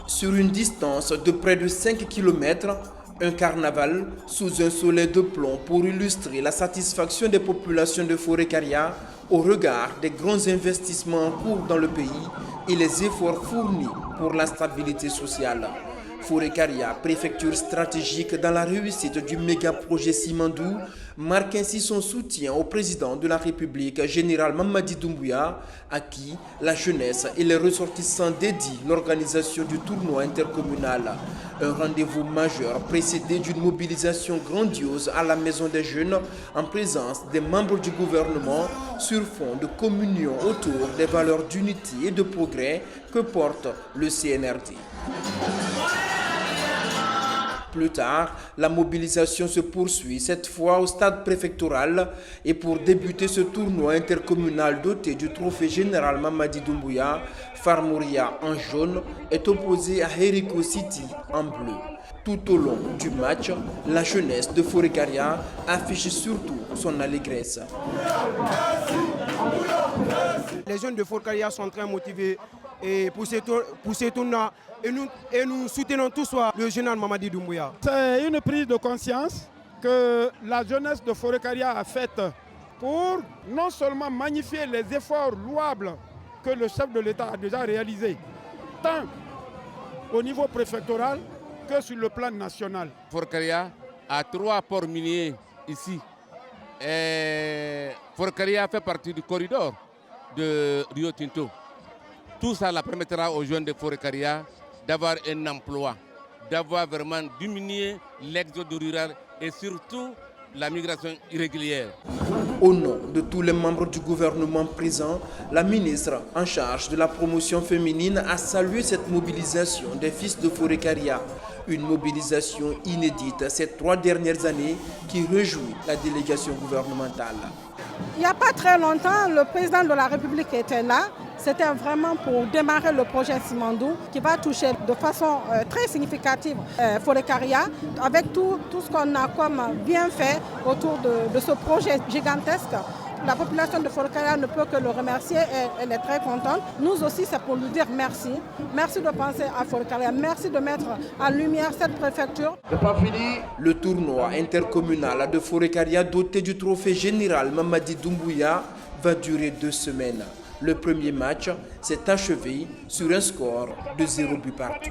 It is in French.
Sur une distance de près de 5 km, un carnaval sous un soleil de plomb pour illustrer la satisfaction des populations de Forêt-Karia au regard des grands investissements en cours dans le pays et les efforts fournis pour la stabilité sociale. Forêt-Karia, préfecture stratégique dans la réussite du méga-projet Simandou, marque ainsi son soutien au président de la République, général Mamadi Doumbouya, à qui la jeunesse et les ressortissants dédient l'organisation du tournoi intercommunal. Un rendez-vous majeur précédé d'une mobilisation grandiose à la Maison des Jeunes en présence des membres du gouvernement sur fond de communion autour des valeurs d'unité et de progrès que porte le CNRD. Plus tard, la mobilisation se poursuit, cette fois au stade préfectoral, et pour débuter ce tournoi intercommunal doté du trophée général Mamadi Doumbouya, Farmouria en jaune est opposé à Heriko City en bleu. Tout au long du match, la jeunesse de Forêt-Karia affiche surtout son allégresse. Les jeunes de Forêt-Karia sont très motivés et pour ce tournoi et nous soutenons tous le général Mamadi Doumbouya. C'est une prise de conscience que la jeunesse de Forêt-Karia a faite pour non seulement magnifier les efforts louables que le chef de l'État a déjà réalisés, tant au niveau préfectoral que sur le plan national. Forêt-Karia a 3 ports miniers ici. Forêt-Karia fait partie du corridor de Rio Tinto. Tout ça permettra aux jeunes de Forêt-Karia d'avoir un emploi, d'avoir vraiment diminué l'exode rural et surtout la migration irrégulière. Au nom de tous les membres du gouvernement présents, la ministre en charge de la promotion féminine a salué cette mobilisation des fils de Forêt-Karia. Une mobilisation inédite ces 3 dernières années qui réjouit la délégation gouvernementale. Il n'y a pas très longtemps, le président de la République était là. C'était vraiment pour démarrer le projet Simandou qui va toucher de façon très significative Forêt-Karia avec tout ce qu'on a comme bienfait autour de ce projet gigantesque. La population de Forêt-Karia ne peut que le remercier et elle est très contente. Nous aussi, c'est pour lui dire merci. Merci de penser à Forêt-Karia. Merci de mettre en lumière cette préfecture. Le tournoi intercommunal de Forêt-Karia doté du trophée général Mamadi Doumbouya va durer 2 semaines. Le premier match s'est achevé sur un score de 0 but partout.